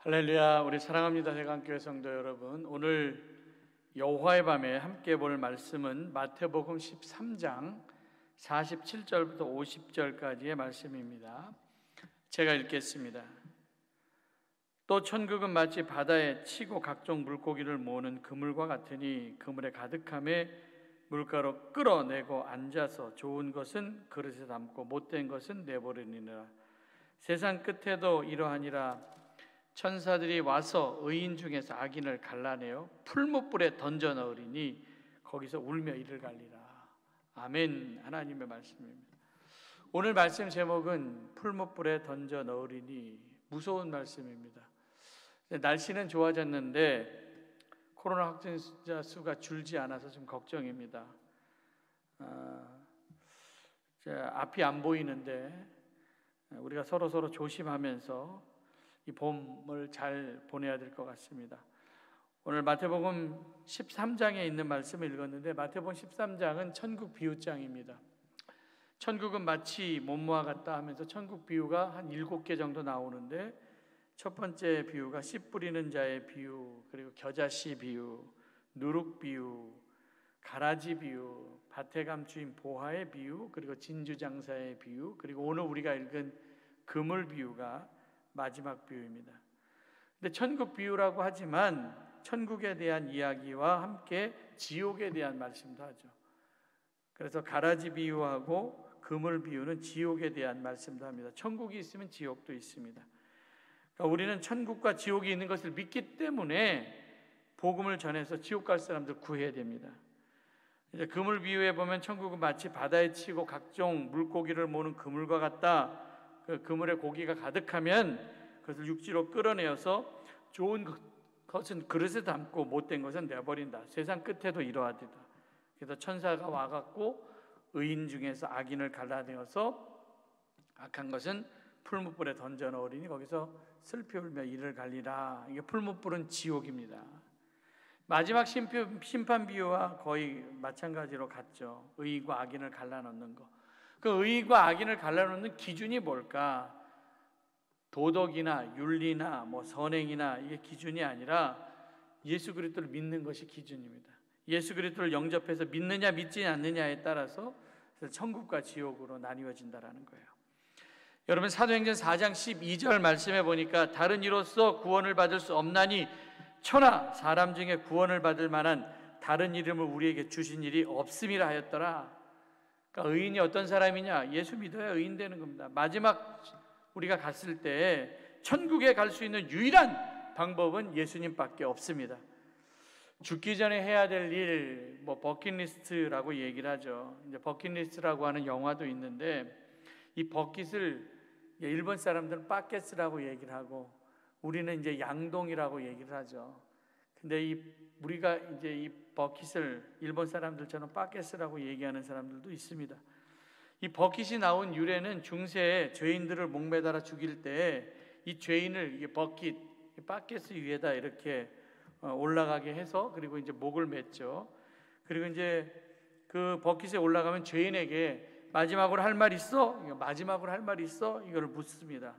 할렐루야. 우리 사랑합니다 대강교회 성도 여러분, 오늘 여호와의 밤에 함께 볼 말씀은 마태복음 13장 47절부터 50절까지의 말씀입니다. 제가 읽겠습니다. 또 천국은 마치 바다에 치고 각종 물고기를 모으는 그물과 같으니 그물에 가득함에 물가로 끌어내고 앉아서 좋은 것은 그릇에 담고 못된 것은 내버리니라. 세상 끝에도 이러하니라. 천사들이 와서 의인 중에서 악인을 갈라내어 풀무불에 던져 넣으리니 거기서 울며 이를 갈리라. 아멘. 하나님의 말씀입니다. 오늘 말씀 제목은 풀무불에 던져 넣으리니, 무서운 말씀입니다. 날씨는 좋아졌는데 코로나 확진자 수가 줄지 않아서 좀 걱정입니다. 앞이 안 보이는데 우리가 서로 조심하면서 이 봄을 잘 보내야 될 것 같습니다. 오늘 마태복음 13장에 있는 말씀을 읽었는데, 마태복음 13장은 천국 비유장입니다. 천국은 마치 몸무와 같다 하면서 천국 비유가 한 7개 정도 나오는데, 첫 번째 비유가 씨 뿌리는 자의 비유, 그리고 겨자씨 비유, 누룩 비유, 가라지 비유, 밭에 감추인 보화의 비유, 그리고 진주장사의 비유, 그리고 오늘 우리가 읽은 그물 비유가 마지막 비유입니다. 근데 천국 비유라고 하지만 천국에 대한 이야기와 함께 지옥에 대한 말씀도 하죠. 그래서 가라지 비유하고 그물 비유는 지옥에 대한 말씀도 합니다. 천국이 있으면 지옥도 있습니다. 그러니까 우리는 천국과 지옥이 있는 것을 믿기 때문에 복음을 전해서 지옥 갈 사람들 구해야 됩니다. 이제 그물 비유에 보면 천국은 마치 바다에 치고 각종 물고기를 모으는 그물과 같다. 그 그물에 고기가 가득하면 그것을 육지로 끌어내어서 좋은 것은 그릇에 담고 못된 것은 내버린다. 세상 끝에도 이러하리다. 그래서 천사가 와갖고 의인 중에서 악인을 갈라내어서 악한 것은 풀무불에 던져 넣으리니 거기서 슬피 울며 이를 갈리라. 이게 풀무불은 지옥입니다. 마지막 심판 비유와 거의 마찬가지로 같죠. 의인과 악인을 갈라놓는 거. 그 의인과 악인을 갈라놓는 기준이 뭘까? 도덕이나 윤리나 선행이나 이게 기준이 아니라 예수 그리스도를 믿는 것이 기준입니다. 예수 그리스도를 영접해서 믿느냐 믿지 않느냐에 따라서 천국과 지옥으로 나뉘어진다라는 거예요. 여러분, 사도행전 4장 12절 말씀해 보니까 다른 이로써 구원을 받을 수 없나니 천하 사람 중에 구원을 받을 만한 다른 이름을 우리에게 주신 일이 없음이라 하였더라. 그러니까 의인이 어떤 사람이냐? 예수 믿어야 의인 되는 겁니다. 마지막 우리가 갔을 때 천국에 갈 수 있는 유일한 방법은 예수님밖에 없습니다. 죽기 전에 해야 될 일, 버킷리스트라고 얘기를 하죠. 이제 버킷리스트라고 하는 영화도 있는데, 이 버킷을 일본 사람들은 빠켓스라고 얘기를 하고 우리는 이제 양동이라고 얘기를 하죠. 근데 우리가 이제 이 버킷을 일본 사람들처럼 빠켓스라고 얘기하는 사람들도 있습니다. 이 버킷이 나온 유래는 중세에 죄인들을 목매달아 죽일 때 이 죄인을 이 버킷, 이 빠켓스 위에다 이렇게 올라가게 해서 그리고 이제 목을 맸죠. 그리고 이제 그 버킷에 올라가면 죄인에게 마지막으로 할 말 있어? 마지막으로 할 말 있어? 이걸 묻습니다.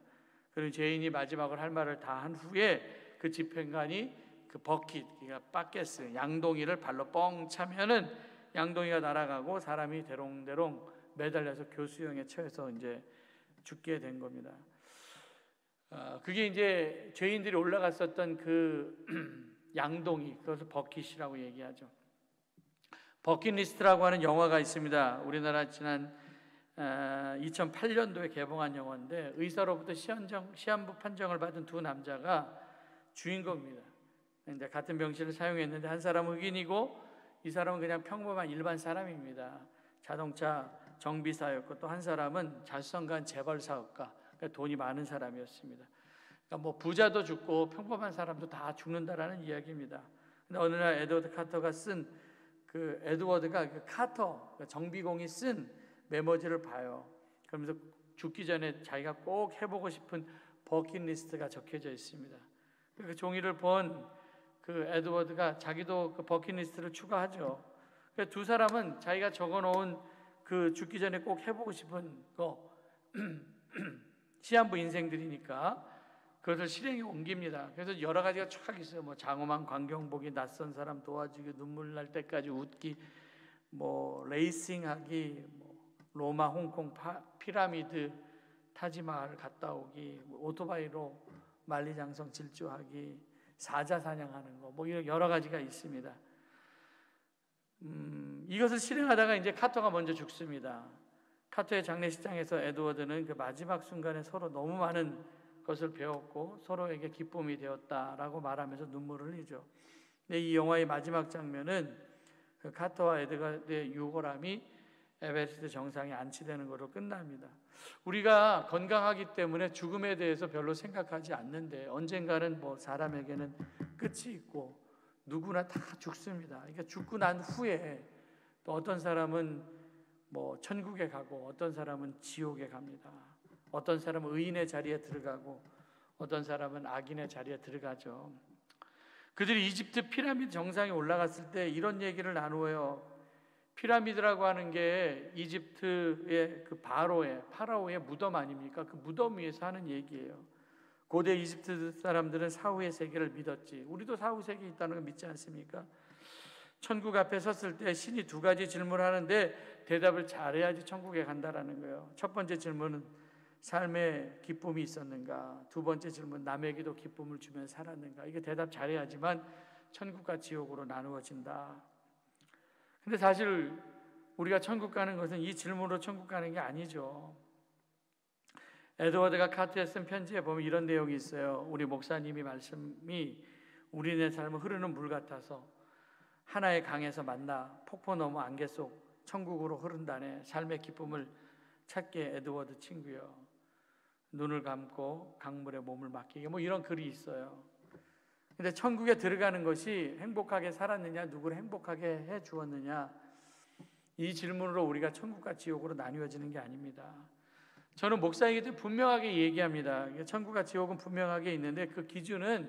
그리고 죄인이 마지막으로 할 말을 다 한 후에 그 집행관이 그 버킷, 그러니까 빠켓스, 양동이를 발로 뻥 차면은 양동이가 날아가고 사람이 대롱대롱 매달려서 교수형에 처해서 이제 죽게 된 겁니다. 그게 이제 죄인들이 올라갔었던 그 양동이, 그것을 버킷이라고 얘기하죠. 버킷리스트라고 하는 영화가 있습니다. 우리나라 지난 2008년도에 개봉한 영화인데, 의사로부터 시한부 판정을 받은 두 남자가 주인공입니다. 이제 같은 병실을 사용했는데 한 사람은 흑인이고 이 사람은 그냥 평범한 일반 사람입니다. 자동차 정비사였고 또 한 사람은 자수성가한 재벌 사업가, 그러니까 돈이 많은 사람이었습니다. 그러니까 부자도 죽고 평범한 사람도 다 죽는다라는 이야기입니다. 근데 어느 날 에드워드 카터가 쓴 그 카터 정비공이 쓴 메모지를 봐요. 그러면서 죽기 전에 자기가 꼭 해보고 싶은 버킷리스트가 적혀져 있습니다. 그 종이를 본 그 에드워드가 자기도 그 버킷리스트를 추가하죠. 그래서 두 사람은 자기가 적어놓은 그 죽기 전에 꼭 해보고 싶은 거 시한부 인생들이니까 그것을 실행에 옮깁니다. 그래서 여러 가지가 쫙 있어요. 뭐 장엄한 광경 보기, 낯선 사람 도와주기, 눈물 날 때까지 웃기, 뭐 레이싱하기, 뭐 로마, 홍콩 피라미드, 타지마을 갔다 오기, 뭐 오토바이로 만리장성 질주하기, 사자 사냥하는 거, 뭐 이런 여러 가지가 있습니다. 이것을 실행하다가 이제 카토가 먼저 죽습니다. 카토의 장례식장에서 에드워드는 그 마지막 순간에 서로 너무 많은 것을 배웠고 서로에게 기쁨이 되었다라고 말하면서 눈물을 흘리죠. 근데 이 영화의 마지막 장면은 그 카토와 에드워드의 유골함이 에베레스트 정상에 안치되는 것으로 끝납니다. 우리가 건강하기 때문에 죽음에 대해서 별로 생각하지 않는데 언젠가는 뭐 사람에게는 끝이 있고 누구나 다 죽습니다. 그러니까 죽고 난 후에 또 어떤 사람은 뭐 천국에 가고 어떤 사람은 지옥에 갑니다. 어떤 사람은 의인의 자리에 들어가고 어떤 사람은 악인의 자리에 들어가죠. 그들이 이집트 피라미드 정상에 올라갔을 때 이런 얘기를 나누어요. 피라미드라고 하는 게 이집트의 그 파라오의 무덤 아닙니까? 그 무덤 위에서 하는 얘기예요. 고대 이집트 사람들은 사후의 세계를 믿었지. 우리도 사후 세계 있다는 거 믿지 않습니까? 천국 앞에 섰을 때 신이 두 가지 질문을 하는데 대답을 잘해야지 천국에 간다라는 거예요. 첫 번째 질문은 삶에 기쁨이 있었는가? 두 번째 질문, 남에게도 기쁨을 주며 살았는가? 이게 대답 잘해야지만 천국과 지옥으로 나누어진다. 근데 사실 우리가 천국 가는 것은 이 질문으로 천국 가는 게 아니죠. 에드워드가 카트에 쓴 편지에 보면 이런 내용이 있어요. 우리 목사님이 말씀이 우리네 삶은 흐르는 물 같아서 하나의 강에서 만나 폭포 너머 안개 속 천국으로 흐른다네. 삶의 기쁨을 찾게 에드워드 친구요. 눈을 감고 강물에 몸을 맡기게, 뭐 이런 글이 있어요. 근데 천국에 들어가는 것이 행복하게 살았느냐, 누구를 행복하게 해 주었느냐, 이 질문으로 우리가 천국과 지옥으로 나뉘어지는 게 아닙니다. 저는 목사이기 때문에 분명하게 얘기합니다. 천국과 지옥은 분명하게 있는데 그 기준은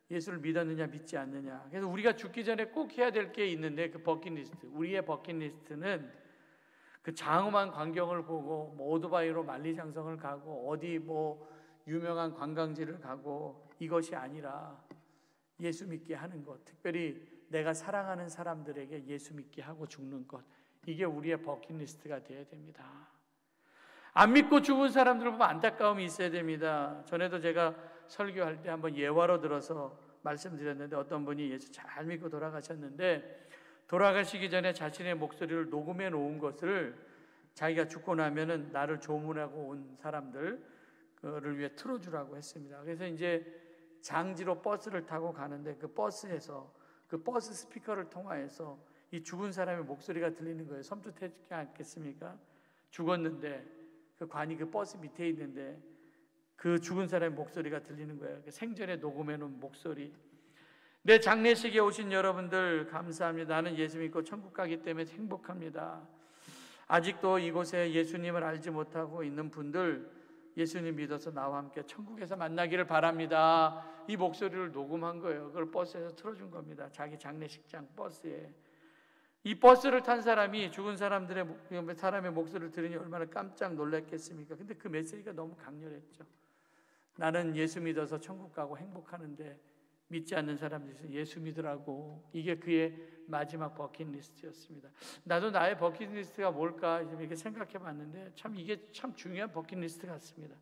예수를 믿었느냐 믿지 않느냐. 그래서 우리가 죽기 전에 꼭 해야 될 게 있는데 그 버킷리스트, 우리의 버킷리스트는 그 장엄한 광경을 보고 뭐 오토바이로 만리장성을 가고 어디 뭐 유명한 관광지를 가고 이것이 아니라 예수 믿게 하는 것, 특별히 내가 사랑하는 사람들에게 예수 믿게 하고 죽는 것, 이게 우리의 버킷리스트가 되어야 됩니다. 안 믿고 죽은 사람들을 보면 안타까움이 있어야 됩니다. 전에도 제가 설교할 때 한번 예화로 들어서 말씀드렸는데 어떤 분이 예수 잘 믿고 돌아가셨는데 돌아가시기 전에 자신의 목소리를 녹음해 놓은 것을 자기가 죽고 나면은 나를 조문하고 온 사람들을 위해 틀어주라고 했습니다. 그래서 이제 장지로 버스를 타고 가는데 그 버스에서 그 버스 스피커를 통하여서 이 죽은 사람의 목소리가 들리는 거예요. 섬뜩하지 않겠습니까? 죽었는데 그 관이 그 버스 밑에 있는데 그 죽은 사람의 목소리가 들리는 거예요. 생전에 녹음해 놓은 목소리. 내 장례식에 오신 여러분들 감사합니다. 나는 예수 믿고 천국 가기 때문에 행복합니다. 아직도 이곳에 예수님을 알지 못하고 있는 분들, 예수님 믿어서 나와 함께 천국에서 만나기를 바랍니다. 이 목소리를 녹음한 거예요. 그걸 버스에서 틀어준 겁니다. 자기 장례식장 버스에. 이 버스를 탄 사람이 죽은 사람의 목소리를 들으니 얼마나 깜짝 놀랐겠습니까? 근데 그 메시지가 너무 강렬했죠. 나는 예수 믿어서 천국 가고 행복하는데 믿지 않는 사람들이 예수 믿으라고. 이게 그의 마지막 버킷리스트였습니다. 나도 나의 버킷리스트가 뭘까 이렇게 생각해 봤는데 참 이게 참 중요한 버킷리스트 같습니다.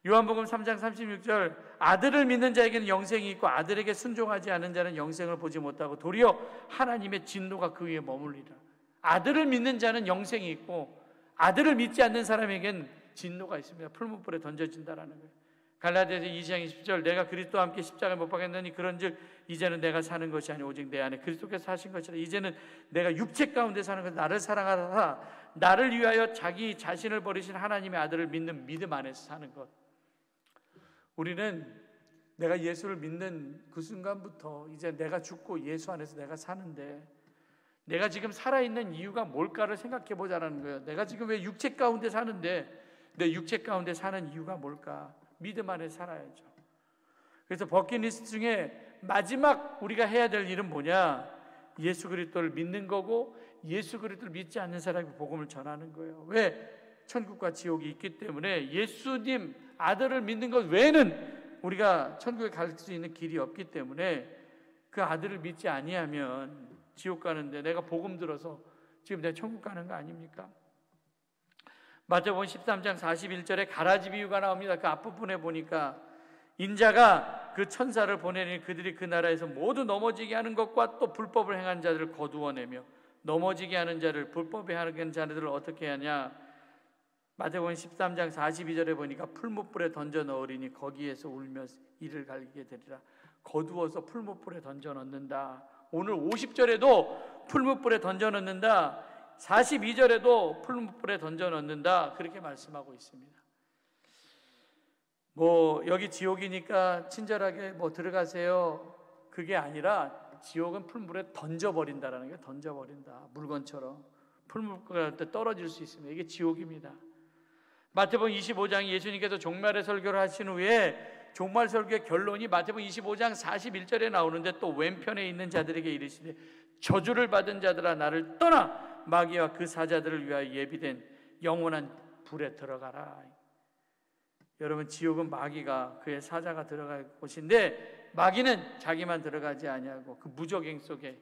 요한복음 3장 36절, 아들을 믿는 자에게는 영생이 있고 아들에게 순종하지 않은 자는 영생을 보지 못하고 도리어 하나님의 진노가 그 위에 머물리라. 아들을 믿는 자는 영생이 있고 아들을 믿지 않는 사람에게는 진노가 있습니다. 풀무불에 던져진다라는 거예요. 갈라디아서 2장 20절, 내가 그리스도와 함께 십자가에 못 박혔느니 그런즉 이제는 내가 사는 것이 아니오 오직 내 안에 그리스도께서 사신 것이라. 이제는 내가 육체 가운데 사는 것, 나를 사랑하사 나를 위하여 자기 자신을 버리신 하나님의 아들을 믿는 믿음 안에서 사는 것. 우리는 내가 예수를 믿는 그 순간부터 이제 내가 죽고 예수 안에서 내가 사는데 내가 지금 살아있는 이유가 뭘까를 생각해 보자라는 거예요. 내가 지금 왜 육체 가운데 사는데 내 육체 가운데 사는 이유가 뭘까? 믿음 안에 살아야죠. 그래서 버킷리스트 중에 마지막 우리가 해야 될 일은 뭐냐? 예수 그리스도를 믿는 거고 예수 그리스도를 믿지 않는 사람에게 복음을 전하는 거예요. 왜? 천국과 지옥이 있기 때문에 예수님 아들을 믿는 것 외에는 우리가 천국에 갈 수 있는 길이 없기 때문에 그 아들을 믿지 아니하면 지옥 가는데 내가 복음 들어서 지금 내가 천국 가는 거 아닙니까? 마태복음 13장 41절에 가라지 비유가 나옵니다. 그 앞부분에 보니까 인자가 그 천사를 보내니 그들이 그 나라에서 모두 넘어지게 하는 것과 또 불법을 행한 자들을 거두어내며 넘어지게 하는 자를 불법에 하는 자들을 어떻게 하냐? 마태복음 13장 42절에 보니까 풀무불에 던져 넣으리니 거기에서 울며 이를 갈게 되리라. 거두어서 풀무불에 던져 넣는다. 오늘 50절에도 풀무불에 던져 넣는다. 42절에도 풀무불에 던져 넣는다. 그렇게 말씀하고 있습니다. 여기 지옥이니까 친절하게 들어가세요. 그게 아니라 지옥은 풀물에 던져버린다라는 거예요. 던져버린다. 물건처럼 풀물에 떨어질 수 있습니다. 이게 지옥입니다. 마태복음 25장 예수님께서 종말의 설교를 하신 후에 종말 설교의 결론이 마태복음 25장 41절에 나오는데 또 왼편에 있는 자들에게 이르시되 저주를 받은 자들아 나를 떠나 마귀와 그 사자들을 위하여 예비된 영원한 불에 들어가라. 여러분, 지옥은 마귀가 그의 사자가 들어갈 곳인데 마귀는 자기만 들어가지 아니하고 그 무적행 속에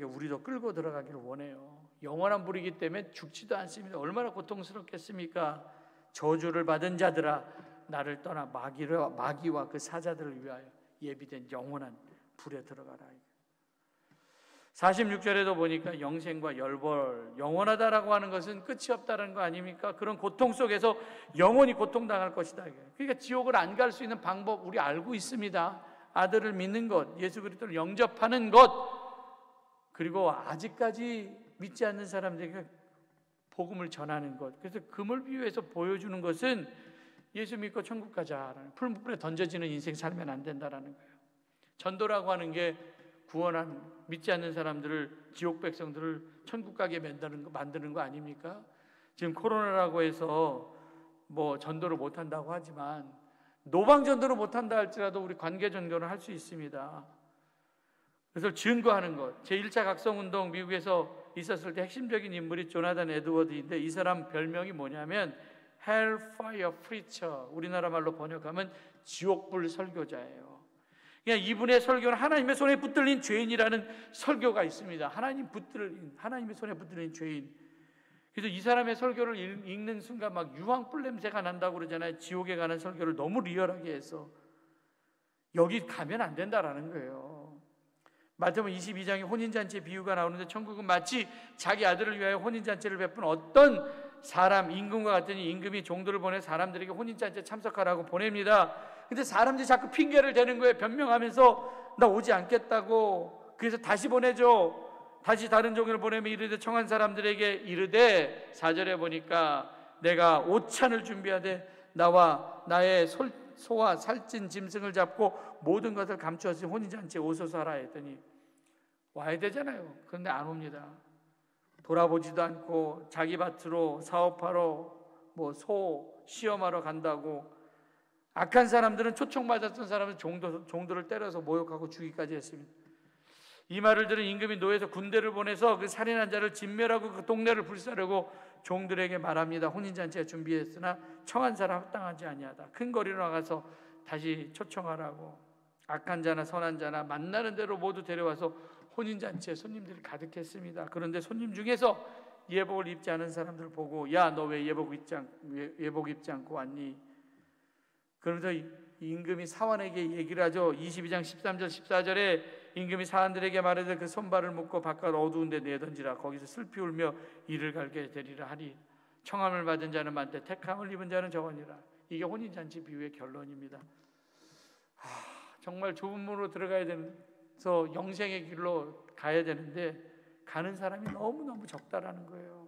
우리도 끌고 들어가기를 원해요. 영원한 불이기 때문에 죽지도 않습니다. 얼마나 고통스럽겠습니까? 저주를 받은 자들아 나를 떠나 마귀와 그 사자들을 위하여 예비된 영원한 불에 들어가라. 46절에도 보니까 영생과 열벌, 영원하다라고 하는 것은 끝이 없다는 거 아닙니까? 그런 고통 속에서 영원히 고통당할 것이다. 그러니까 지옥을 안 갈 수 있는 방법 우리 알고 있습니다. 아들을 믿는 것, 예수 그리스도를 영접하는 것, 그리고 아직까지 믿지 않는 사람들에게 복음을 전하는 것. 그래서 금을 비유해서 보여주는 것은 예수 믿고 천국 가자라는, 풀무불에 던져지는 인생 살면 안 된다라는 거예요. 전도라고 하는 게 구원한 믿지 않는 사람들을, 지옥 백성들을 천국 가게 만드는 거 아닙니까? 지금 코로나라고 해서 전도를 못 한다고 하지만 노방 전도를 못 한다 할지라도 우리 관계 전도는 할 수 있습니다. 그래서 증거하는 것. 제1차 각성운동 미국에서 있었을 때 핵심적인 인물이 조나단 에드워드인데 이 사람 별명이 뭐냐면 Hellfire Preacher, 우리나라 말로 번역하면 지옥불 설교자예요. 그냥 이분의 설교는 하나님의 손에 붙들린 죄인이라는 설교가 있습니다. 하나님의 손에 붙들린 죄인. 그래서 이 사람의 설교를 읽는 순간 막 유황불 냄새가 난다고 그러잖아요. 지옥에 가는 설교를 너무 리얼하게 해서 여기 가면 안 된다라는 거예요. 마태복음 22장에 혼인잔치 비유가 나오는데 천국은 마치 자기 아들을 위하여 혼인잔치를 베푼 어떤 사람, 임금과 같으니 임금이 종들을 보내 사람들에게 혼인잔치에 참석하라고 보냅니다. 근데 사람들이 자꾸 핑계를 대는 거예요. 변명하면서 나 오지 않겠다고. 그래서 다시 보내줘. 다시 다른 종을 보내면 이르되 청한 사람들에게 이르되 4절에 보니까 내가 오찬을 준비하되 나와 나의 소와 살찐 짐승을 잡고 모든 것을 감추어서 혼인잔치에 오소서 하라 했더니 와야 되잖아요. 그런데 안 옵니다. 돌아보지도 않고 자기 밭으로 사업하러 소 시험하러 간다고. 악한 사람들은 초청받았던 사람은 종들을 때려서 모욕하고 죽이기까지 했습니다. 이 말을 들은 임금이 노에서 군대를 보내서 그 살인한 자를 진멸하고 그 동네를 불사르고 종들에게 말합니다. 혼인잔치에 준비했으나 청한 사람 합당하지 아니하다. 큰 거리로 나가서 다시 초청하라고. 악한 자나 선한 자나 만나는 대로 모두 데려와서 혼인잔치에 손님들이 가득했습니다. 그런데 손님 중에서 예복을 입지 않은 사람들을 보고 야, 너 왜 예복 입지 않고 왔니? 그러면서 임금이 사환에게 얘기를 하죠. 22장 13절 14절에 임금이 사환들에게 말하되 그 손발을 묶고 바깥 어두운 데 내던지라. 거기서 슬피 울며 이를 갈게 되리라 하니 청함을 받은 자는 많되 택함을 입은 자는 적으니라. 이게 혼인잔치 비유의 결론입니다. 정말 좁은 문으로 들어가야 돼서 영생의 길로 가야 되는데 가는 사람이 너무너무 적다라는 거예요.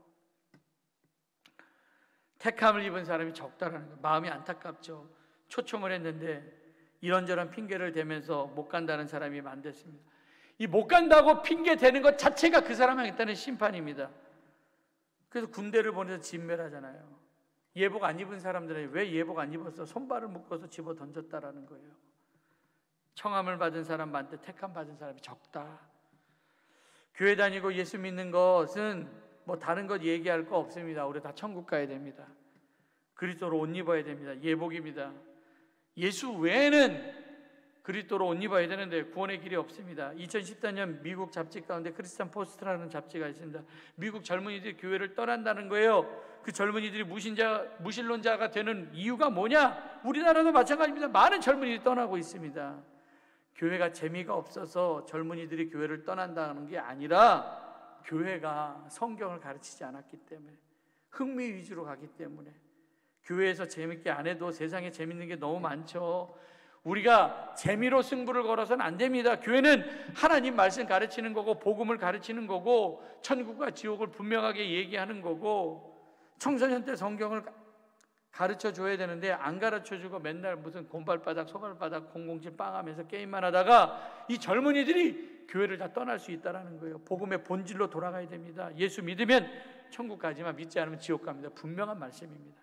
택함을 입은 사람이 적다라는 거예요. 마음이 안타깝죠. 초청을 했는데 이런저런 핑계를 대면서 못 간다는 사람이 많댔습니다. 이 못 간다고 핑계 대는 것 자체가 그 사람에게는 심판입니다. 그래서 군대를 보내서 진멸하잖아요. 예복 안 입은 사람들은 왜 예복 안 입었어? 손발을 묶어서 집어 던졌다라는 거예요. 청함을 받은 사람 많대 택함 받은 사람이 적다. 교회 다니고 예수 믿는 것은 다른 것 얘기할 거 없습니다. 우리 다 천국 가야 됩니다. 그리스도로 옷 입어야 됩니다. 예복입니다. 예수 외에는 그리스도로 옷 입어야 되는데 구원의 길이 없습니다. 2014년 미국 잡지 가운데 크리스찬 포스트라는 잡지가 있습니다. 미국 젊은이들이 교회를 떠난다는 거예요. 그 젊은이들이 무신론자가 되는 이유가 뭐냐? 우리나라도 마찬가지입니다. 많은 젊은이들이 떠나고 있습니다. 교회가 재미가 없어서 젊은이들이 교회를 떠난다는 게 아니라 교회가 성경을 가르치지 않았기 때문에, 흥미 위주로 가기 때문에, 교회에서 재밌게 안 해도 세상에 재밌는 게 너무 많죠. 우리가 재미로 승부를 걸어서는 안 됩니다. 교회는 하나님 말씀 가르치는 거고, 복음을 가르치는 거고, 천국과 지옥을 분명하게 얘기하는 거고, 청소년 때 성경을 가르쳐 줘야 되는데 안 가르쳐 주고 맨날 무슨 곰발바닥 소발바닥 007 빵하면서 게임만 하다가 이 젊은이들이 교회를 다 떠날 수 있다는 거예요. 복음의 본질로 돌아가야 됩니다. 예수 믿으면 천국 가지만 믿지 않으면 지옥 갑니다. 분명한 말씀입니다.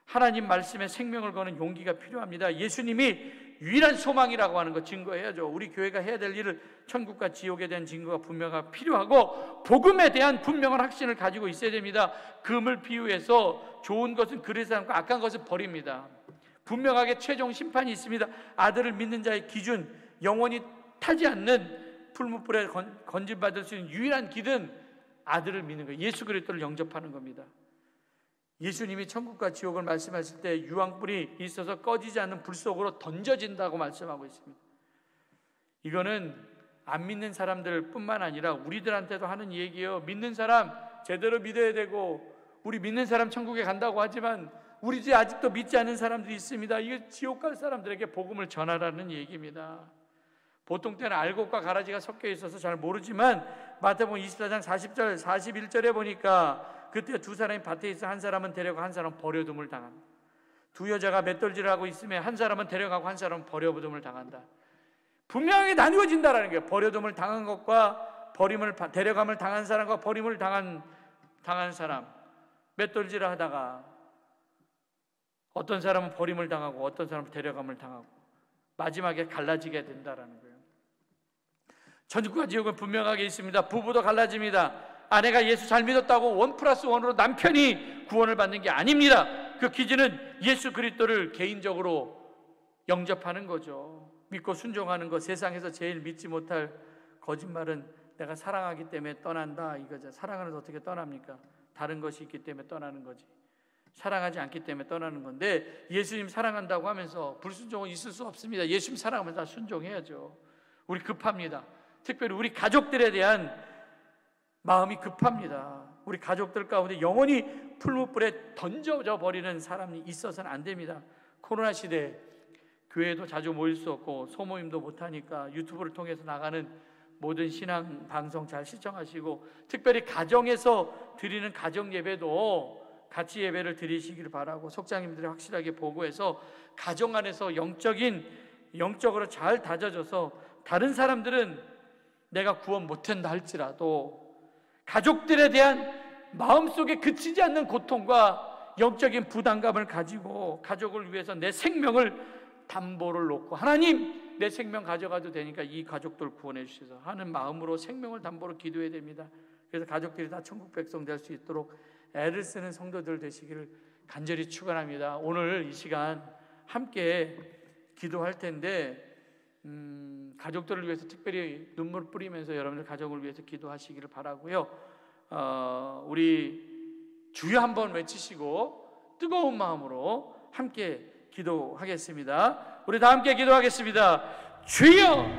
하나님 말씀에 생명을 거는 용기가 필요합니다. 예수님이 유일한 소망이라고 하는 거 증거해야죠. 우리 교회가 해야 될 일을 천국과 지옥에 대한 증거가 분명하고 필요하고, 복음에 대한 분명한 확신을 가지고 있어야 됩니다. 금을 비유해서 좋은 것은 그릇에 담고 악한 것은 버립니다. 분명하게 최종 심판이 있습니다. 아들을 믿는 자의 기준, 영원히 타지 않는 풀무불에 건진받을 수 있는 유일한 길은 아들을 믿는 거예요. 예수 그리스도를 영접하는 겁니다. 예수님이 천국과 지옥을 말씀하실 때 유황불이 있어서 꺼지지 않는 불 속으로 던져진다고 말씀하고 있습니다. 이거는 안 믿는 사람들 뿐만 아니라 우리들한테도 하는 얘기예요. 믿는 사람 제대로 믿어야 되고, 우리 믿는 사람 천국에 간다고 하지만 우리 집에 아직도 믿지 않는 사람들이 있습니다. 이게 지옥 갈 사람들에게 복음을 전하라는 얘기입니다. 보통 때는 알곡과 가라지가 섞여 있어서 잘 모르지만 마태복음 24장 40절 41절에 보니까 그때 두 사람이 밭에 있어 한 사람은 데려가 한 사람은 버려둠을 당한다. 두 여자가 맷돌질을 하고 있으면 한 사람은 데려가고 한 사람은 버려둠을 당한다. 분명하게 나누어진다라는 거예요. 버려둠을 당한 것과 데려감을 당한 사람과 버림을 당한 사람. 맷돌질을 하다가 어떤 사람은 버림을 당하고 어떤 사람은 데려감을 당하고 마지막에 갈라지게 된다라는 거예요. 천국과 지옥은 분명하게 있습니다. 부부도 갈라집니다. 아내가 예수 잘 믿었다고 1+1으로 남편이 구원을 받는 게 아닙니다. 그 기준은 예수 그리스도를 개인적으로 영접하는 거죠. 믿고 순종하는 것. 세상에서 제일 믿지 못할 거짓말은 내가 사랑하기 때문에 떠난다 이거죠. 사랑하는 어떻게 떠납니까? 다른 것이 있기 때문에 떠나는 거지. 사랑하지 않기 때문에 떠나는 건데, 예수님 사랑한다고 하면서 불순종은 있을 수 없습니다. 예수님 사랑하면 다 순종해야죠. 우리 급합니다. 특별히 우리 가족들에 대한 마음이 급합니다. 우리 가족들 가운데 영원히 풀무불에 던져져 버리는 사람이 있어서는 안 됩니다. 코로나 시대 교회도 자주 모일 수 없고 소모임도 못하니까 유튜브를 통해서 나가는 모든 신앙 방송 잘 시청하시고, 특별히 가정에서 드리는 가정 예배도 같이 예배를 드리시기를 바라고, 속장님들이 확실하게 보고해서 가정 안에서 영적으로 잘 다져져서 다른 사람들은 내가 구원 못한다 할지라도 가족들에 대한 마음속에 그치지 않는 고통과 영적인 부담감을 가지고 가족을 위해서 내 생명을 담보를 놓고, 하나님 내 생명 가져가도 되니까 이 가족들 구원해 주셔서 하는 마음으로 생명을 담보로 기도해야 됩니다. 그래서 가족들이 다 천국 백성 될 수 있도록 애를 쓰는 성도들 되시기를 간절히 축원합니다. 오늘 이 시간 함께 기도할 텐데 가족들을 위해서 특별히 눈물 뿌리면서 여러분들 가족을 위해서 기도하시기를 바라고요. 우리 주여 한번 외치시고 뜨거운 마음으로 함께 기도하겠습니다. 우리 다 함께 기도하겠습니다. 주여,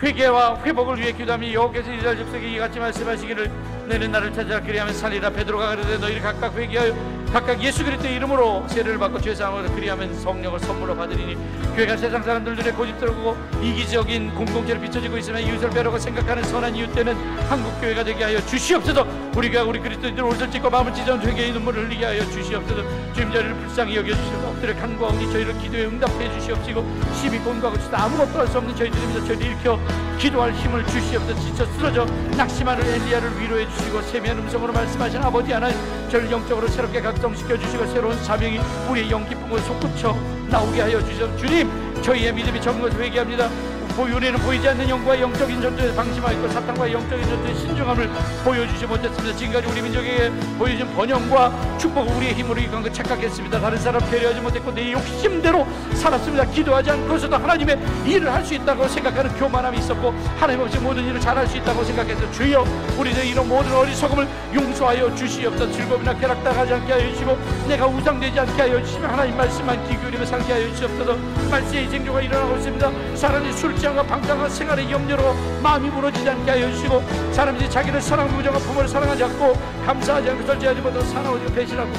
회개와 회복을 위해 기도하며 여호와께서 이스라엘 족속에게 이같이 말씀하시기를 너희는 나를 찾으라 그리하면 살리라. 베드로가 가르되 너희를 각각 회개하여 각각 예수 그리스도의 이름으로 세례를 받고 죄 사함으로 그리하면 성령을 선물로 받으리니, 교회가 세상 사람들 눈에 고집스럽고 이기적인 공동체로 비춰지고 있으면 이웃을 배려고 생각하는 선한 이웃 때는 한국교회가 되게 하여 주시옵소서. 우리가 우리 그리스도인들 옷을 찢고 마음을 찢은 회개의 눈물을 흘리게 하여 주시옵소서. 주님 저희를 불쌍히 여겨주시고 엎드려 간구하오니 저희를 기도에 응답해 주시옵시고, 심히 곤고하고 치다 아무것도 할 수 없는 저희들입니다. 저희들 일으켜 기도할 힘을 주시옵소서. 지쳐 쓰러져 낙심하는 엘리야를 위로해 주시고, 세미한 음성으로 말씀하신 아버지 하나님, 저를 영적으로 새롭게 각성시켜 주시고 새로운 사명이 우리의 영기쁨을 솟구쳐 나오게 하여 주시옵소서. 주님, 저희의 믿음이 적은 것을 회개합니다. 우리는 보이지 않는 영과 영적인 전투에 방심하였고 사탄과 영적인 전투에 신중함을 보여주지 못했습니다. 지금까지 우리 민족에게 보여준 번영과 축복을 우리의 힘으로 이끈 것 착각했습니다. 다른 사람 배려하지 못했고 내 욕심대로 살았습니다. 기도하지 않고서도 하나님의 일을 할 수 있다고 생각하는 교만함이 있었고 하나님 없이 모든 일을 잘할 수 있다고 생각해서 주여 우리는 이런 모든 어리석음을 용서하여 주시옵소서. 즐거움이나 쾌락당하지 않게 하여 주시고 내가 우상되지 않게 하여 주시며 하나님 말씀만 귀 기울이며 살게 하여 주시옵소서. 말세의 쟁조가 일어나고 있습니다. 사람이 술취함과 방탕한 생활의 염려로 마음이 무너지지 않게 하여 주시고 사람이 자기를 사랑하고 부정한 부모를 사랑하지 않고 감사하지 않고 절제하지 못하고 사나워지고 배신하고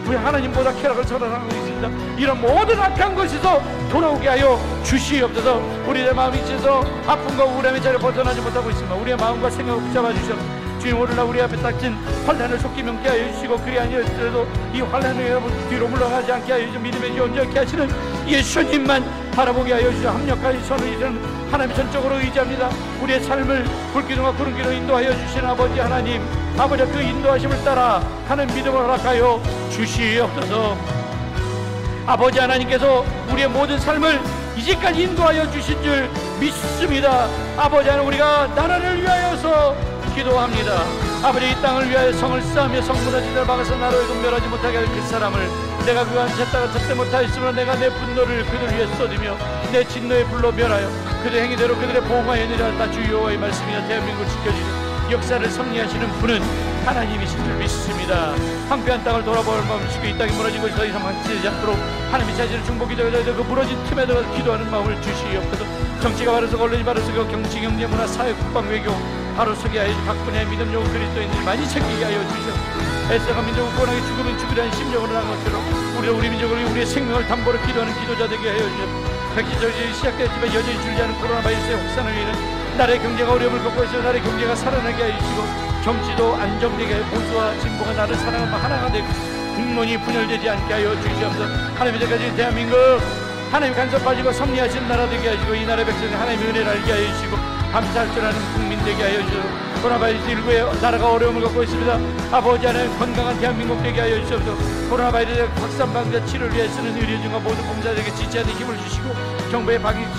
우리 하나님보다 쾌락을 선언하고 있습니다. 이런 모든 악한 것에서 돌아오게 하여 주시옵소서. 우리의 마음이 있어서 아픔과 우울함의 자리를 벗어나지 못하고 있습니다. 우리의 마음과 생각을 붙잡아 주시옵소서. 주님 오늘날 우리 앞에 닥친 환난을 속히 명쾌 하여 주시고 그리 아니었더라도 이 환난을 뒤로 물러가지 않게 하여 주시고 믿음의 온전케 하시는 예수님만 바라보게 하여 주시고 합력하여 선을 이루는 하나님 전적으로 의지합니다. 우리의 삶을 불기둥과 구름기로 인도하여 주시는 아버지 하나님, 아버지 그 인도하심을 따라 하는 믿음을 허락하여 주시옵소서. 아버지 하나님께서 우리의 모든 삶을 이제까지 인도하여 주신 줄 믿습니다. 아버지 하나님 우리가 나라를 위하여서 기도합니다. 아버지 이 땅을 위하여 성을 쌓으며 성문화지대를 막아서 나라에 분별하지 못하게 할 그 사람을 내가 그간 찾다가 찾지 못하였으므로 내가 내 분노를 그들 위해 쏟으며 내 진노의 불로 멸하여 그들 행위대로 그들의 보호하여 내려왔다. 주 여호와의 말씀이여 대한민국을 지켜주시고 역사를 섭리하시는 분은 하나님이신 줄 믿습니다. 황폐한 땅을 돌아볼 마음이시고 이 땅이 무너지고 더 이상 망치지 않도록 하나님이 자신을 중보기도 그 무너진 틈에 들어가 기도하는 마음을 주시옵소서. 정치가 바로서 언론이 바로서고 경치 경제 문화 사회 국방 외교 바로서게 하여 각 분야의 믿음 좋은 그리스도인들이 많이 챙기게 하여 주시옵소서. 애써가 민족을 구원하게 죽으면 죽으라는 심정으로 나간 것처럼 우리 민족을 우리의 생명을 담보로 기도하는 기도자 되게 하여 주시옵소서. 백지절이 시작됐지만 여전히 줄지 않은 코로나 바이러스의 확산을 위해 나라의 경제가 어려움을 겪고 있어 나라의 경제가 살아나게 하여 주시고 정치도 안정되게 하여 보수와 진보가 나를 사랑하며 하나가 되고 국론이 분열되지 않게 하여 주시옵소서. 하나님 이제까지 대한민국 하나님 간섭 빠지고 섭리하신 나라 되게 하시고 이 나라의 백성이 하나님의 은혜를 알게 하여 주시고 감사할 줄 아는 국민 되게 하여 주시고 코로나 바이러스 19에 나라가 어려움을 겪고 있습니다. 아버지 하나님 건강한 대한민국 되게 하여 주시옵소서. 코로나 바이러스 확산 방지와 치료를 위해 쓰는 의료진과 모든 봉사자에게 지체하는 힘을 주시고 정부의 방역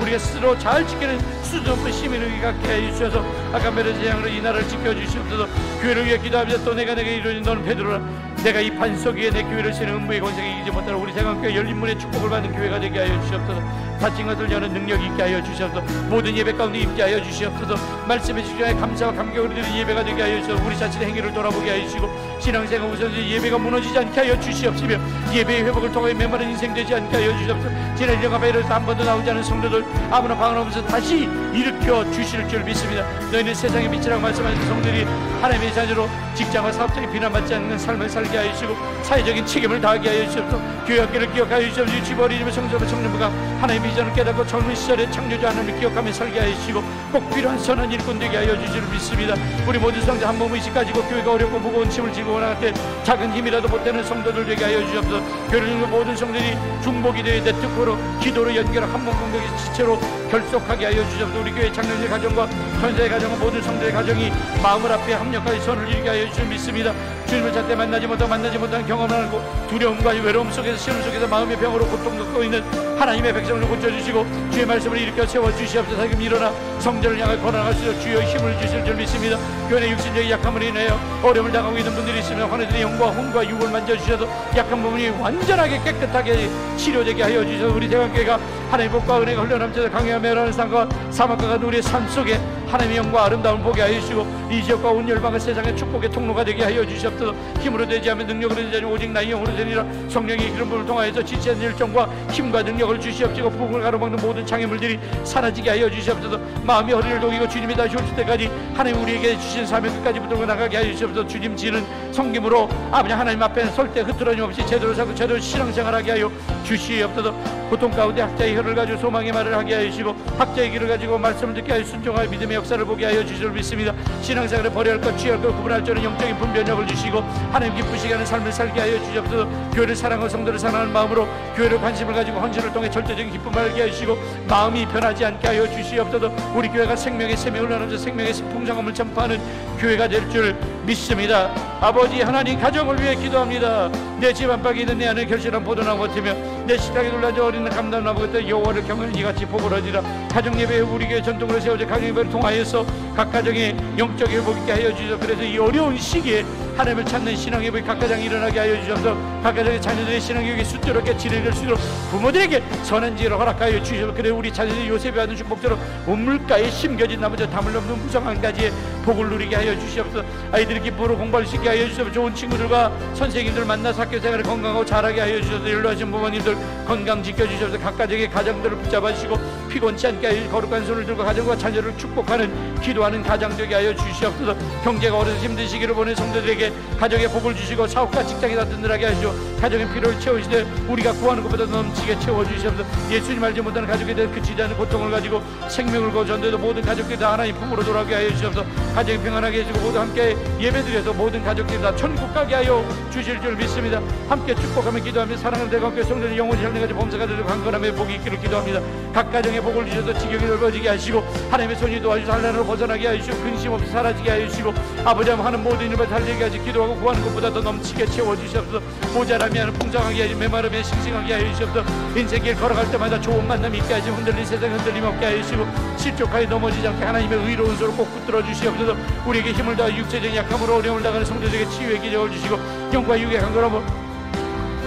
우리가 스스로 잘 지키는 수준 높은 시민을 갖게 해 주셔서 아까 메르스 재앙으로 이 나라를 지켜주시옵소서. 교회를 위해 기도하면서 또 내가 내게 이루어진 너는 베드로라 내가 이 반석 위에 내 교회를 세는 음부의 권세에 이기지 못하는 우리 세관교회 열린 문의 축복을 받는 교회가 되게 하여 주시옵소서. 다친 것을 여는 능력이 있게 하여 주시옵소서. 모든 예배 가운데 임게 하여 주시옵소서. 말씀해 주시기에 감사와 감격을 드리는 예배가 되게 하여 주시옵소서. 우리 자신의 행위를 돌아보게 하여 주시고 신앙생활 우선지 예배가 무너지지 않게 하여 주시옵시며 예배의 회복을 통하여 메마른 인생 되지 않게 하여 주시옵소서. 지난 1년간 바이러스 한 번도 나오지 않은 성도들 아무나 방언하면서 다시 일으켜 주실 줄 믿습니다. 너희는 세상의 빛이라고 말씀하신 성들이 하나님의 자녀로 직장과 사업적인 비난받지 않는 삶을 살게 하여 주시고 사회적인 책임을 다하게 하여 주시옵소서. 교회학교를 기억하여 주시옵소서. 주버리님의 성소와 청년부가 하나님의 비전을 깨닫고 젊은 시절에 창조주 하나님을 기억하며 살게 하여 주시고 꼭 필요한 선한 일꾼 되게 하여 주실 줄 믿습니다. 우리 모든 성자 한 몸의식 가지고 교회가 어렵고 무거운 짐을 지고 원할 때 작은 힘이라도 보태는 성도들 되게 하여 주시옵소서. 교회를 중에 모든 성들이 중보기도의 네트워크로 기도로 연결한 한 몸 공격의 지체로 결속하게 하여 주시옵소서. 우리 교회 장로님의 가정과 전사의 가정과 모든 성도의 가정이 마음을 앞에 합력하여 선을 이루게 하여 주실 믿습니다. 주님을 찾되 만나지 못하는 경험을 하고 두려움과 외로움 속에서 시험 속에서 마음의 병으로 고통 겪고 있는 하나님의 백성을 고쳐주시고 주의 말씀을 일으켜 세워주시옵소서. 지금 일어나 성전을 향해 걸어나가시어 주여 힘을 주실 줄 믿습니다. 교회의 육신적인 약함을 인하여 어려움을 당하고 있는 분들이 있으면 환우들의 영과 혼과 육을 만져주셔서 약한 부분이 완전하게 깨끗하게 치료되게 하여 주셔서 우리 대한교회가 하나님의 복과 은혜가 흘러넘쳐서 강해와 멸하는 삶과 사막과 같은 우리의 삶 속에 하나님의 영과 아름다움을 보게 하여 주시고 이 지역과 온 열방과 세상의 축복의 통로가 되게 하여 주시옵소서. 힘으로 되지 않으면 능력으로 되지 않으면 오직 나의 영으로 되니라. 성령의 기름 부음을 통하여서 지체하는 일정과 힘과 능력을 주시옵시고 부흥을 가로막는 모든 장애물들이 사라지게 하여 주시옵소서. 마음이 허리를 녹이고 주님이 다시 오실 때까지 하나님 우리에게 주신 사명 끝까지 붙들고 나가게 하여 주시옵소서. 주님 지는 성김으로 아버지 하나님 앞에 설 때 흐트러짐 없이 제대로 살고 제대로 신앙생활하게 하여 주시옵소서. 고통 가운데 학자의 혀를 가지고 소망의 말을 하게 하여 주시고 학자의 길을 가지고 말씀을 듣게 하여 순종하여 믿음의 역사를 보게 하여 주실 줄 믿습니다. 신앙생활을 버려야 할 것, 취할 것, 구분할 줄 아는 영적인 분별력을 주시고 하나님 기쁘시게 하는 삶을 살게 하여 주시옵소서. 교회를 사랑하고 성도를 사랑하는 마음으로 교회를 관심을 가지고 헌신을 통해 절대적인 기쁨을 알게 하시고 마음이 변하지 않게 하여 주시옵소서. 우리 교회가 생명의 생명을 나누면서 생명의 풍성함을 전파하는 교회가 될 줄 믿습니다. 아버지 하나님, 가정을 위해 기도합니다. 내 집 안팎에 있는 내 안에 결실한 포도나무 같으며 내 식탁에 놀라져 어린 감람나무 같은 여호와를 경외하는 이같이 복을하리라. 가정예배에 우리 교회 전통으로 세워져 가정예배를 통하여서 각 가정의 영적 회복 있게 하여 주시옵소서. 그래서 이 어려운 시기에 하나님을 찾는 신앙예배 각 가정이 일어나게 하여 주셔서 각 가정의 자녀들의 신앙교육이 수두룩게 진행될 수 있도록 부모들에게 선한 지혜를 허락하여 주시옵소서. 그래 우리 자녀들이 요셉이 받은 축복처럼 우물가에 심겨진 나머지 담을 넘는 무성한 가지에 복을 누리게 하여 주시옵소서. 아이들이 기쁨으로 공부할 수 있게 하여 주시옵소서. 좋은 친구들과 선생님들 만나서 학교 생활을 건강하고 잘하게 하여 주셔서 연로하신 부모님들 건강 지켜주셔서 각 가정의 가정들을 붙잡아 주시고 피곤치 않게 하여 거룩한 손을 들고 가정과 자녀를 축복하는 기도하는 가정 되게 하여 주시옵소서. 경제가 어려서 힘든 시기를 보낸 성도들에게 가정에 복을 주시고 사업과 직장이 다 든든하게 하시고 가정의 필요를 채우시되 우리가 구하는 것보다 넘치게 채워주시옵소서. 예수님 알지 못하는 가족에 대한 그치지 않은 고통을 가지고 생명을 거두었는데도 모든 가족들이 다 하나님 품으로 돌아가게 하여 주시옵소서. 가정이 평안하게 해주고 모두 함께 예배드려서 모든 가족들이 다 천국 가게 하여 주실 줄 믿습니다. 함께 축복하며 기도하며 사랑하는 대가 함께 성도들 영원히 살려가지 범사가 되고 강건함에 복이 있기를 기도합니다. 각 가정에 복을 주셔서 지경이 넓어지게 하시고 하나님의 손이 도와주셔서 한란으로 벗어나게 하여 주시고 근심 없이 사라지게 하여 주시고 아버지 하는 모든 일을 달리게 하시 기도하고 구하는 것보다 더 넘치게 채워주시옵소서. 모자람이 하는 풍성하게 하시 메마름에 싱싱하게 하여 주시옵소서. 인생길 걸어갈 때마다 좋은 만남 있게 하시고 흔들린 세상 흔들림 없게 하여 주시고 실족하여 넘어지지 않게 하나님의 의로운 손을 꼭 붙들어 주시옵소서. 우리에게 힘을 다하 육체적인 약함으로 어려움을 당하는 성도들에게 치유의 기적을 주시고 영과 육의 강건함을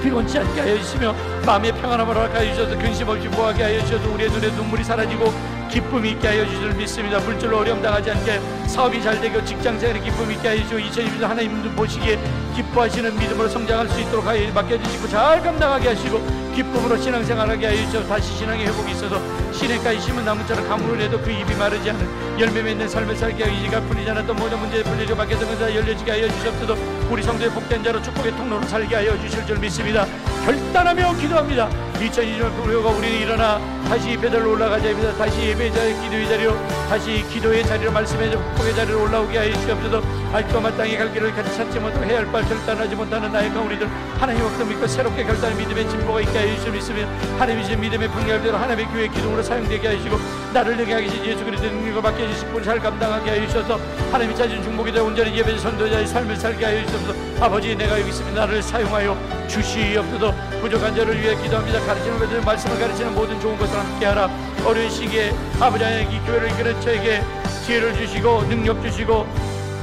피곤치 않게 하여 주시며 마음의 평안함을 허락하여 주셔서 근심 없이 보하게 하여 주셔서 우리의 눈에 눈물이 사라지고 기쁨이 있게 하여 주실 믿습니다. 물질로 어려움 당하지 않게 사업이 잘 되고 직장생활에 기쁨이 있게 하여 주시고 2020년 하나님 보시기에 기뻐하시는 믿음으로 성장할 수 있도록 하여 맡겨주시고 잘 감당하게 하시고 기쁨으로 신앙생활하게 하여 주셔서 다시 신앙의 회복이 있어서 시냇가에 심은 나무처럼 가물을 해도 그 입이 마르지 않은 열매 맺는 삶을 살게 하여 이가 풀리지 않았던 모든 문제에 풀리고 밖에서 다 열려지게 하여 주시옵소서. 우리 성도의 복된 자로 축복의 통로로 살게 하여 주실 줄 믿습니다. 결단하며 기도합니다. 2020년 부부가 우리는 일어나 다시 배달로 올라가자 합니다. 다시 예배의 자리, 기도의 자리로 다시 기도의 자리로 말씀의 축복의 자리로 올라오게 하여 주시옵소서. 알고 마땅히 갈 길을 같이 찾지 못하고 해야 할 바 결단하지 못하는 나이가 우리들 하나님 없음 믿고 새롭게 결단한 믿음의 진보가 있게 하여 주시옵소서. 하나님이 주신 믿음의 분열대로 하나님의 교회 기둥으로 사용되게 하시고 나를 되게 하시지 예수 그리스도의 능력을 맡겨주시고 우리 잘 감당하게 하여 주셔서 하나님이 찾은 중복이 되어 온전히 예배 선도자의 삶을 살게 하여 주시옵소서. 아버지 내가 여기 있습니다. 나를 사용하여 주시옵소서. 부족한 자를 위해 기도합니다. 가르치는 것들 말씀을 가르치는 모든 좋은 것을 함께하라. 어려운 시기에 아버지 하나님 이 교회를 이끄는 저에게 지혜를 주시고 능력 주시고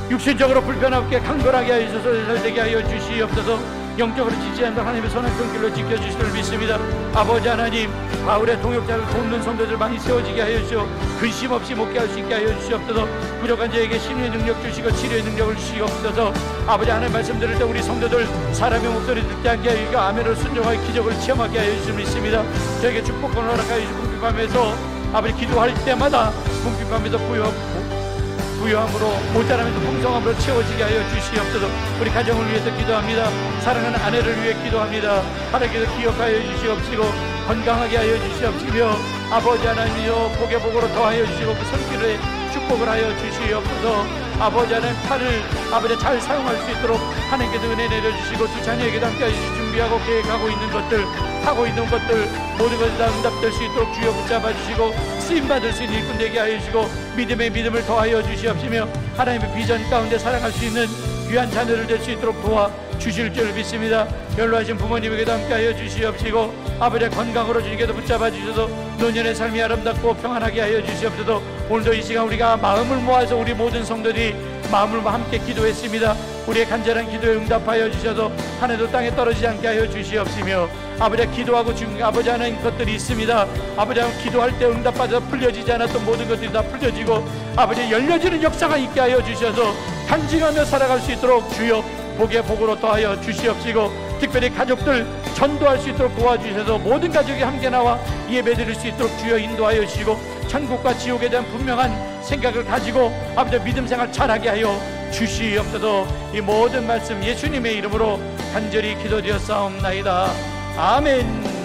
육신적으로 불편하게 강건하게 하여 주셔서 잘되게 하여 주시옵소서. 영적으로 지지한다 하나님의 손을 끈길로 지켜주실 줄 믿습니다. 아버지 하나님 바울의 동역자를 돕는 성도들 많이 세워지게 하여 주시오. 근심 없이 목회할 수 있게 하여 주시옵소서. 부족한 자에게 심리의 능력 주시고 치료의 능력을 주시옵소서. 아버지 하나님 말씀 들을 때 우리 성도들 사람의 목소리 듣지 않게 하여 아멘을 순종하여 기적을 체험하게 하여 주실 믿습니다. 저에게 축복권을 허락하여 주시고 궁핍함에서 아버지 기도할 때마다 궁핍함에서 부요함으로 모자람에서 풍성함으로 채워지게 하여 주시옵소서. 우리 가정을 위해서 기도합니다. 사랑하는 아내를 위해 기도합니다. 하나님께서 기억하여 주시옵시고 건강하게 하여 주시옵시며 아버지 하나님이여 복의 복으로 더하여 주시고 그 손길에 축복을 하여 주시옵소서. 아버지 하나님 팔을 아버지 잘 사용할 수 있도록 하나님께서 은혜 내려주시고 두 자녀에게도 함께 하시고 준비하고 계획하고 있는 것들 하고 있는 것들 모든 것이 다 응답될 수 있도록 주여 붙잡아 주시고 쓰임받을 수 있는 일꾼 되게 하여 주시고 믿음의 믿음을 더하여 주시옵시며 하나님의 비전 가운데 살아갈 수 있는 귀한 자녀를 될 수 있도록 도와 주실 줄 믿습니다. 연로하신 부모님에게도 함께 하여 주시옵시고 아버지의 건강으로 주님께도 붙잡아 주셔서 노년의 삶이 아름답고 평안하게 하여 주시옵소서. 오늘도 이 시간 우리가 마음을 모아서 우리 모든 성도들이 마음을 함께 기도했습니다. 우리의 간절한 기도에 응답하여 주셔서 한 해도 땅에 떨어지지 않게 하여 주시옵시며 아버지 기도하고 지금 아버지 하나님 것들이 있습니다. 아버지 하나님 기도할 때 응답받아서 풀려지지 않았던 모든 것들이 다 풀려지고 아버지 열려지는 역사가 있게 하여 주셔서 간증하며 살아갈 수 있도록 주여 복의 복으로 더하여 주시옵시고 특별히 가족들 전도할 수 있도록 도와주셔서 모든 가족이 함께 나와 예배드릴 수 있도록 주여 인도하여 주시고 천국과 지옥에 대한 분명한 생각을 가지고 아버지 믿음 생활 잘하게 하여 주시옵소서. 이 모든 말씀 예수님의 이름으로 간절히 기도드렸사옵나이다. 아멘.